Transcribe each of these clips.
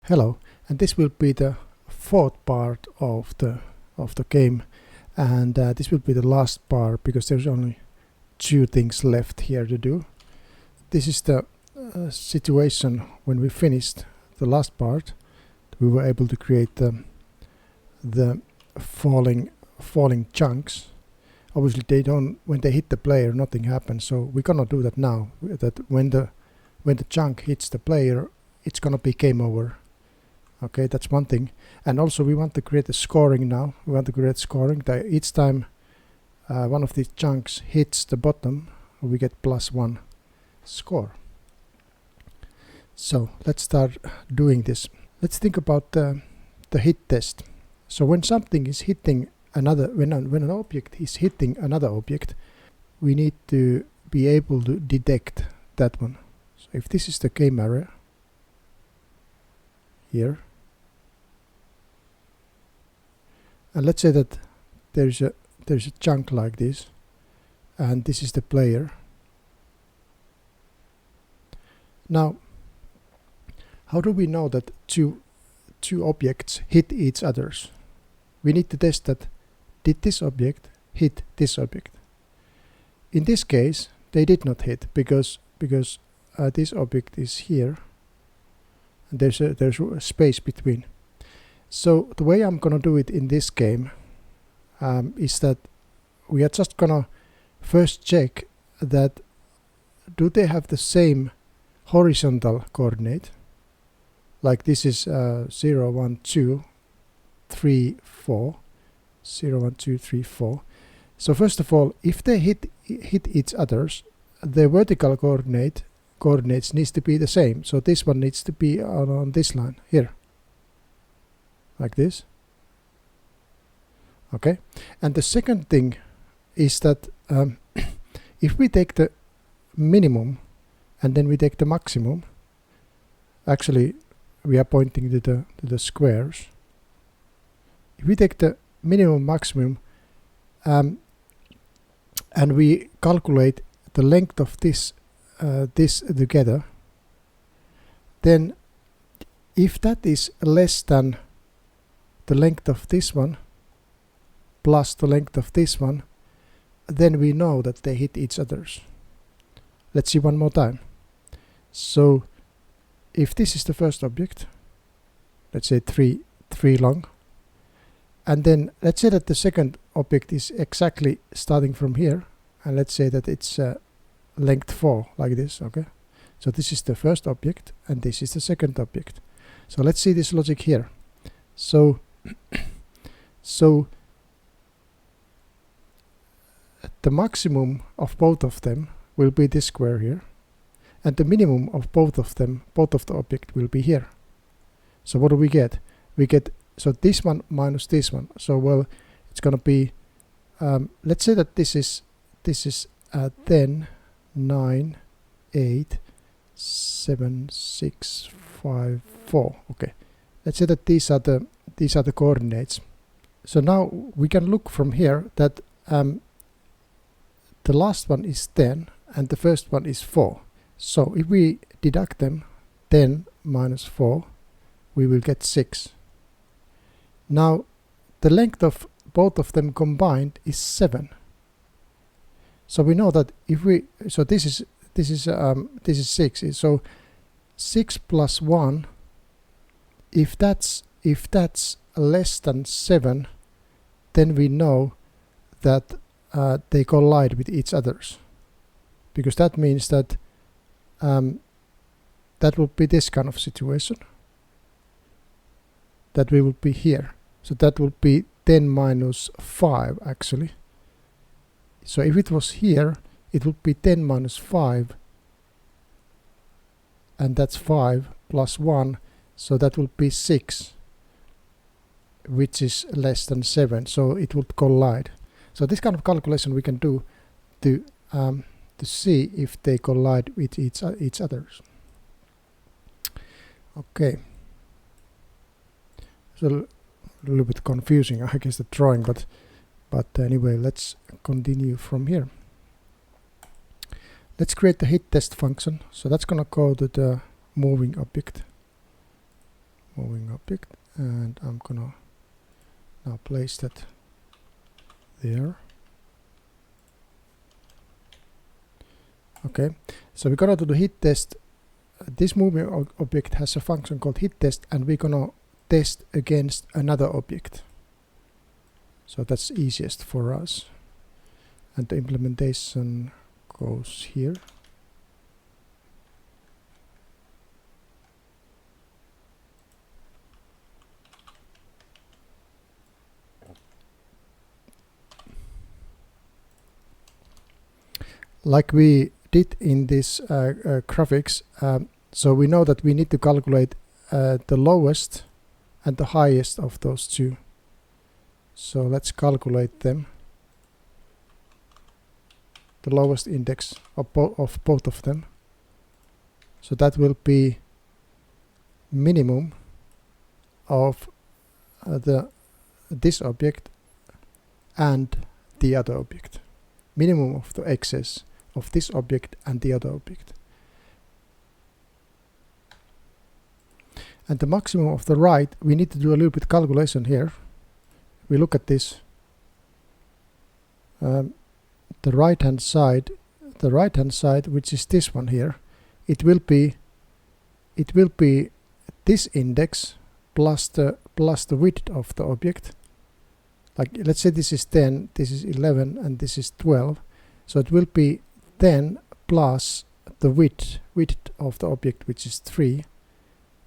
Hello, and this will be the fourth part of the game, and this will be the last part because there's only two things left here to do. This is the situation when we finished the last part. We were able to create the falling chunks. Obviously, they don't, when they hit the player, nothing happens. So we cannot do that now. That when the chunk hits the player, it's gonna be game over. Okay, that's one thing. And also we want to create a scoring now. We want to create scoring that each time one of these chunks hits the bottom, we get +1 score. So let's start doing this. Let's think about the hit test. So when something is hitting another, when an object is hitting another object, we need to be able to detect that one. So if this is the game area here, and let's say that there's a chunk like this, and this is the player. Now, how do we know that two objects hit each others? We need to test that. Did this object hit this object? In this case, they did not hit because this object is here, and there's a space between. So the way I'm gonna do it in this game is that we are just gonna first check that do they have the same horizontal coordinate, like this is 0, 1, 2, 3, 4, 0, 1, 2, 3, 4. So first of all, if they hit each others, the vertical coordinates needs to be the same. So this one needs to be on this line here, like this. Okay, and the second thing is that if we take the minimum and then we take the maximum, actually we are pointing to the squares. If we take the minimum maximum and we calculate the length of this together, then if that is less than the length of this one plus the length of this one, then we know that they hit each others. Let's see one more time. So if this is the first object, let's say 3 long, and then let's say that the second object is exactly starting from here, and let's say that it's length 4, like this. Okay, so this is the first object and this is the second object. So let's see this logic here. So the maximum of both of them will be this square here, and the minimum of both of the object will be here. So what do we get? We get, so this one minus this one. So well, it's gonna be let's say that this is 10, 9, 8, 7, 6, 5, 4. Okay, let's say that these are the coordinates. So now we can look from here that the last one is 10 and the first one is 4. So if we deduct them, 10 minus 4, we will get 6. Now the length of both of them combined is 7. So we know that if we, so this is 6. So 6 plus 1, if that's less than 7, then we know that they collide with each others, because that means that that will be this kind of situation, that we will be here. So that will be 10 minus 5 actually. So if it was here, it would be 10 minus 5, and that's 5 plus 1, so that will be 6, which is less than 7, so it would collide. So this kind of calculation we can do to see if they collide with each others. Okay, so a little bit confusing, I guess, the drawing, but anyway, let's continue from here. Let's create the HitTest function. So that's gonna go to the moving object. moving object, and I'm gonna now place that there. Okay, so we're gonna do the HitTest. This moving object has a function called HitTest, and we're gonna test against another object. So that's easiest for us. And the implementation goes here. Like we did in this graphics, so we know that we need to calculate the lowest and the highest of those two. So let's calculate them. The lowest index of both of them. So that will be minimum of this object and the other object. Minimum of the excess of this object and the other object. And the maximum of the right, we need to do a little bit calculation here. We look at this. The right hand side, which is this one here, it will be this index plus the width of the object. Like, let's say this is 10, this is 11, and this is 12. So it will be 10 plus the width of the object, which is 3,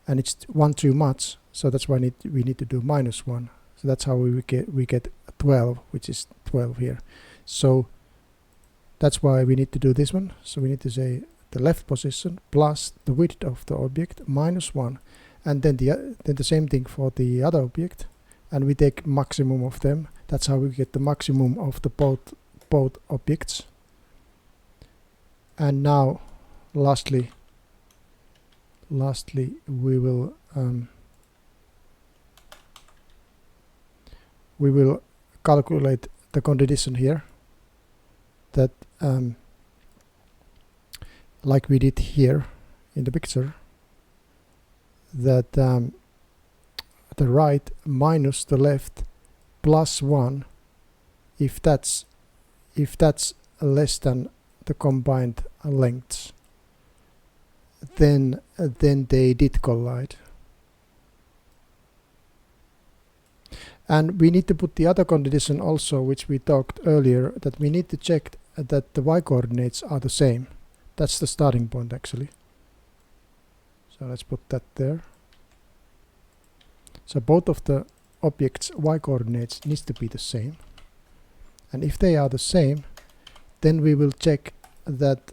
and it's 1 too much. So that's why we need to do -1. So that's how we get 12, which is 12 here. So that's why we need to do this one. So we need to say the left position plus the width of the object -1, and then the same thing for the other object. And we take maximum of them. That's how we get the maximum of the both objects. And now, lastly, we will calculate the condition here. That like we did here in the picture. That the right minus the left plus 1, if that's less than the combined lengths, then they did collide. And we need to put the other condition also, which we talked earlier, that we need to check that the y coordinates are the same. That's the starting point actually. So let's put that there. So both of the objects' y coordinates needs to be the same, and if they are the same, then we will check that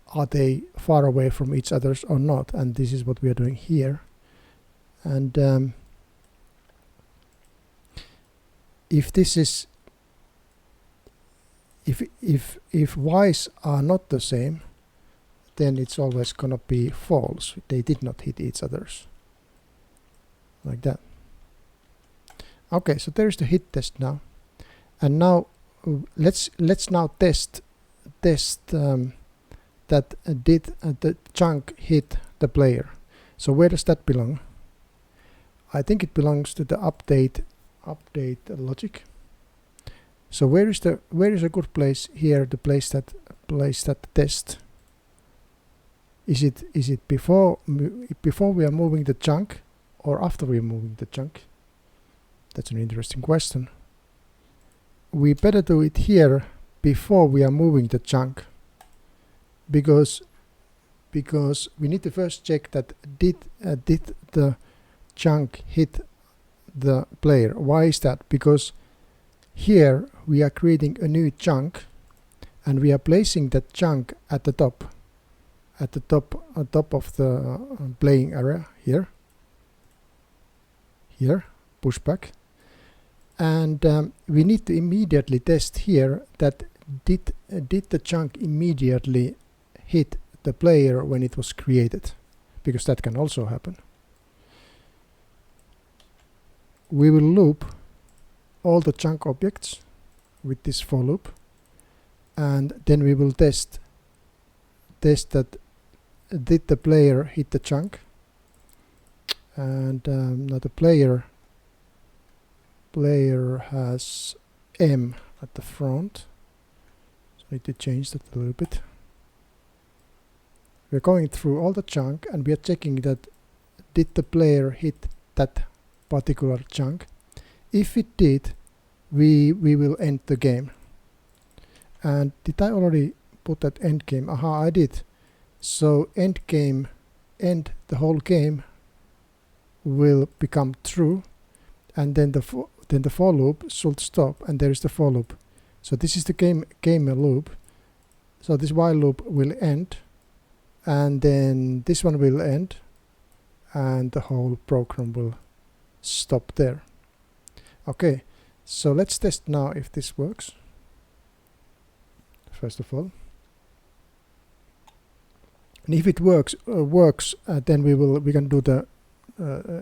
are they far away from each other or not, and this is what we are doing here. And if this is if y's are not the same, then it's always gonna be false. They did not hit each other's. Like that. Okay, so there's the HitTest now, and now let's now test that did the chunk hit the player. So where does that belong? I think it belongs to the update logic. So where is a good place here to place that test? Is it before we are moving the chunk, or after we are moving the chunk? That's an interesting question. We better do it here before we are moving the chunk, because we need to first check that did the chunk hit the player. Why is that? Because here we are creating a new chunk, and we are placing that chunk at the top of the playing area here, pushback, and we need to immediately test here that did the chunk immediately hit the player when it was created, because that can also happen. We will loop all the chunk objects with this for loop, and then we will test that did the player hit the chunk, and now the player has M at the front, so I need to change that a little bit. We're going through all the chunk and we are checking that did the player hit that particular chunk. If it did, we will end the game. And did I already put that end game? Aha, I did. So end game, end the whole game will become true, and then the for loop should stop, and there is the for loop. So this is the game loop. So this while loop will end, and then this one will end, and the whole program will stop there. Okay, so let's test now if this works. First of all, and if it works, then we can do the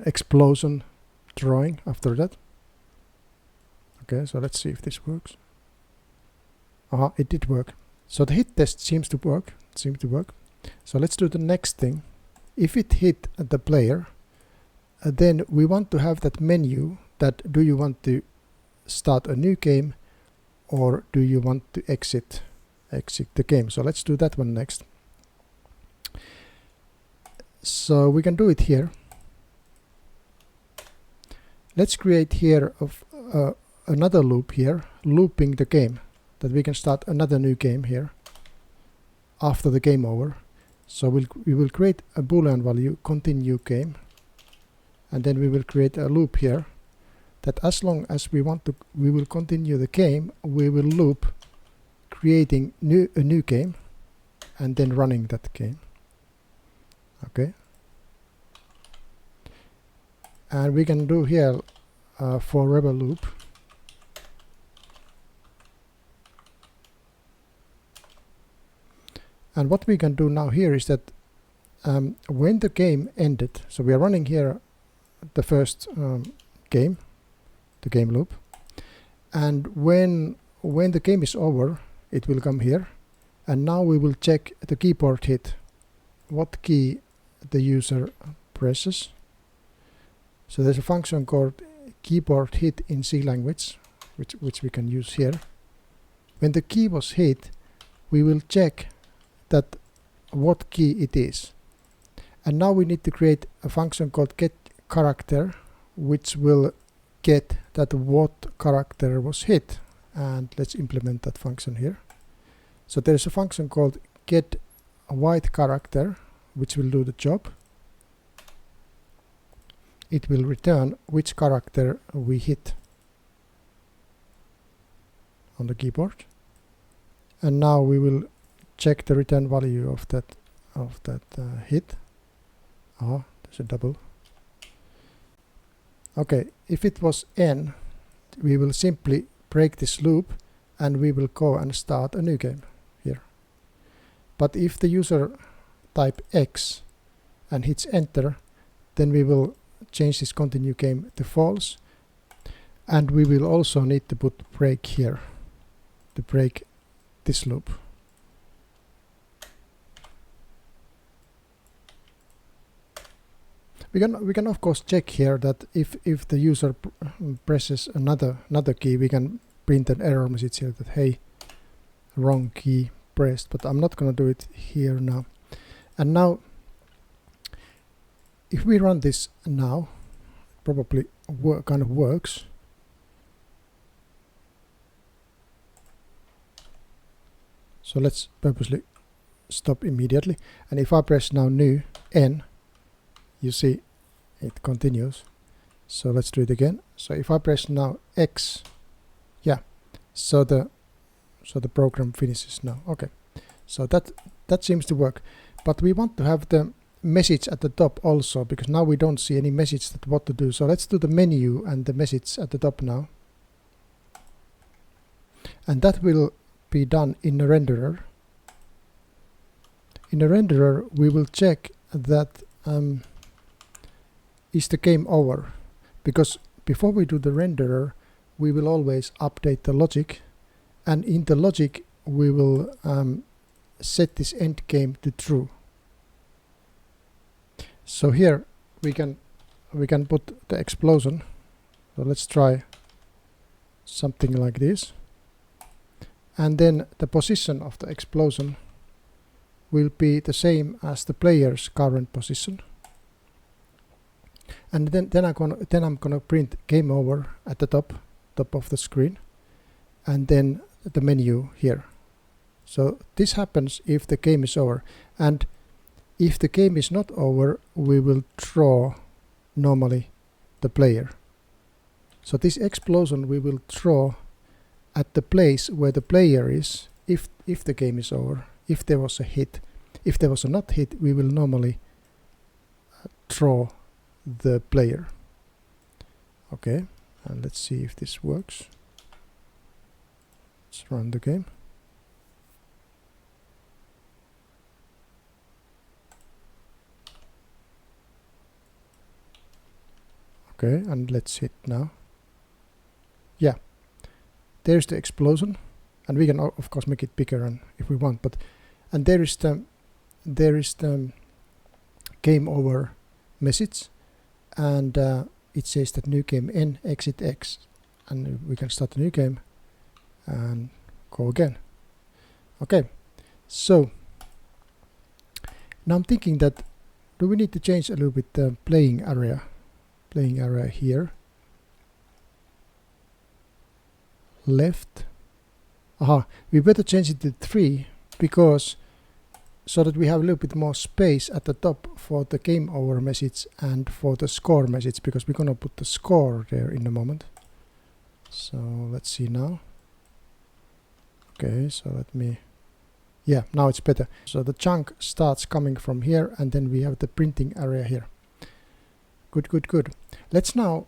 explosion drawing after that. Okay, so let's see if this works. Aha, it did work. So the hit test seems to work. So let's do the next thing. If it hit the player, then we want to have that menu that do you want to start a new game or do you want to exit the game. So let's do that one next. So we can do it here. Let's create here of another loop here, looping the game, that we can start another new game here after the game over. So we will create a boolean value continue game, and then we will create a loop here that as long as we will continue the game, we will loop creating a new game and then running that game. Okay, and we can do here forever loop. And what we can do now here is that when the game ended, so we are running here the first game, the game loop, and when the game is over, it will come here, and now we will check the keyboard hit, what key the user presses. So there's a function called keyboard hit in C language, which we can use here. When the key was hit, we will check that what key it is, and now we need to create a function called get character, which will get that what character was hit, and let's implement that function here. So there's a function called get white character, which will do the job. It will return which character we hit on the keyboard, and now we will check the return value of that hit. Ah, there's a double. Okay, if it was N, we will simply break this loop and we will go and start a new game here. But if the user type X and hits enter, then we will change this continue game to false, and we will also need to put break here to break this loop. We can of course check here that if the user presses another key, we can print an error message here that hey, wrong key pressed, but I'm not gonna do it here now. And now if we run this now, probably kind of works. So let's purposely stop immediately, and if I press now new N, you see it continues. So let's do it again. So if I press now X, yeah, so the program finishes now. Okay, so that seems to work, but we want to have the message at the top also, because now we don't see any message that what to do. So let's do the menu and the message at the top now, and that will be done in a renderer. In a renderer we will check that is the game over, because before we do the renderer we will always update the logic, and in the logic we will set this end game to true. So here we can we can put the explosion. So let's try something like this. And then the position of the explosion will be the same as the player's current position. And then I'm gonna print game over at the top of the screen, and then the menu here. So this happens if the game is over, and if the game is not over, we will draw normally the player. So this explosion we will draw at the place where the player is if the game is over. If there was a hit, if there was a not hit, we will normally draw the player. Okay, and let's see if this works. Let's run the game. Okay, and let's hit now. Yeah, there's the explosion, and we can of course make it bigger and if we want, but and there is the game over message, and it says that new game N exit X, and we can start a new game and go again. Okay, so now I'm thinking that do we need to change a little bit the playing area here. Left. Aha, we better change it to 3 because so that we have a little bit more space at the top for the game over message and for the score message, because we're gonna put the score there in a moment. So let's see now. Okay, so let me, yeah, now it's better. So the chunk starts coming from here, and then we have the printing area here. Good. Let's now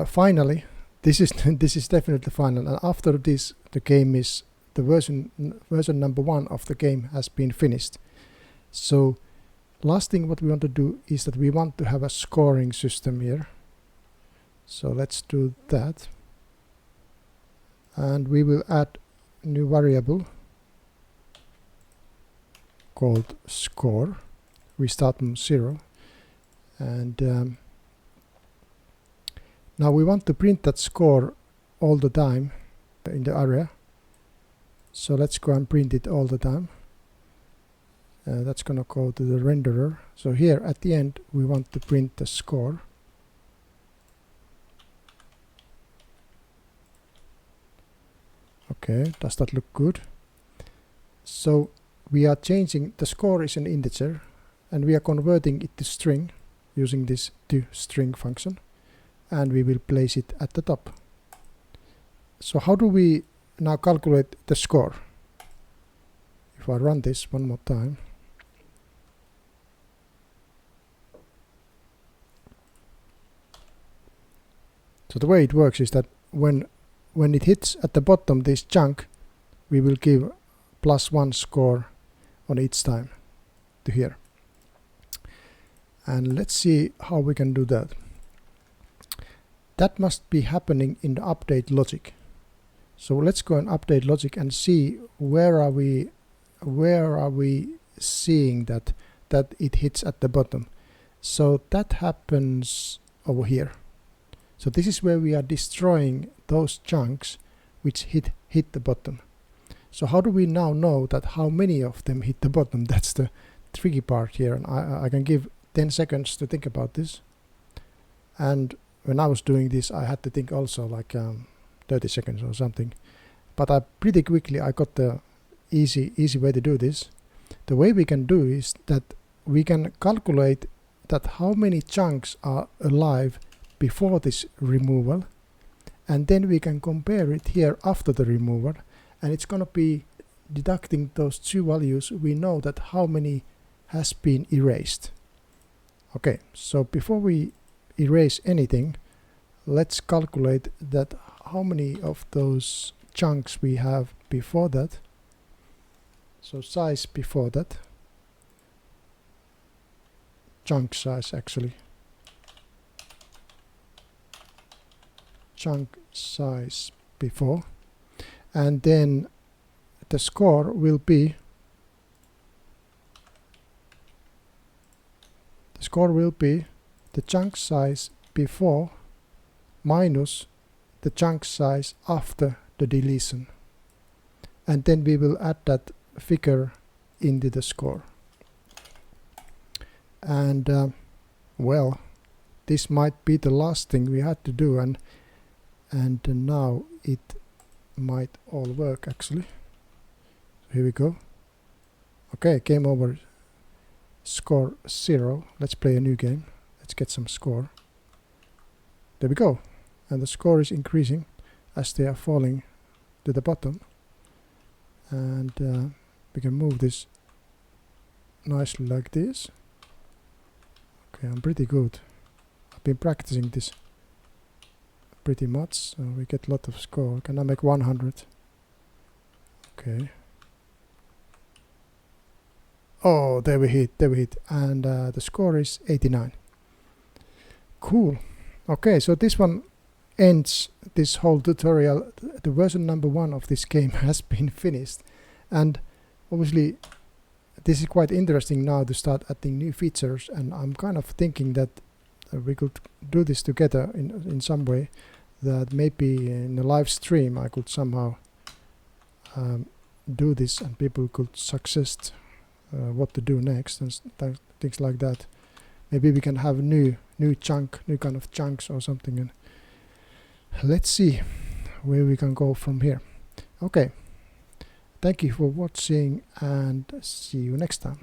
finally, this is definitely final, and after this the game is the version number 1 of the game has been finished. So last thing what we want to do is that we want to have a scoring system here. So let's do that, and we will add new variable called score. We start from 0, and now we want to print that score all the time in the area. So let's go and print it all the time. That's gonna go to the renderer. So here at the end we want to print the score. Okay, does that look good? So we are changing, the score is an integer, and we are converting it to string using this toString function, and we will place it at the top. So how do we now calculate the score? If I run this one more time, so the way it works is that when it hits at the bottom this chunk, we will give +1 score on each time to here. And let's see how we can do that. That must be happening in the update logic. So let's go and update logic and see where are we seeing that it hits at the bottom. So that happens over here. So this is where we are destroying those chunks which hit the bottom. So how do we now know that how many of them hit the bottom? That's the tricky part here, and I can give 10 seconds to think about this. And when I was doing this, I had to think also like 30 seconds or something. But pretty quickly I got the easy way to do this. The way we can do is that we can calculate that how many chunks are alive before this removal, and then we can compare it here after the removal, and it's gonna be deducting those two values. We know that how many has been erased. Okay, so before we erase anything, let's calculate that how many of those chunks we have before that. So size before that, chunk size actually, chunk size before, and then the score will be the chunk size before minus the chunk size after the deletion, and then we will add that figure into the score. And well, this might be the last thing we had to do, and now it might all work actually. So here we go. Okay, game over. Score 0. Let's play a new game. Let's get some score. There we go. And the score is increasing as they are falling to the bottom. And we can move this nicely like this. Okay, I'm pretty good. I've been practicing this pretty much, so we get a lot of score. Can I make 100? Okay. Oh, there we hit, and the score is 89. Cool. Okay, so this one ends this whole tutorial. The version number 1 of this game has been finished, and obviously this is quite interesting now to start adding new features, and I'm kind of thinking that we could do this together in some way, that maybe in a live stream I could somehow do this and people could suggest what to do next and things like that. Maybe we can have new kind of chunks or something, and let's see where we can go from here. Okay, thank you for watching and see you next time.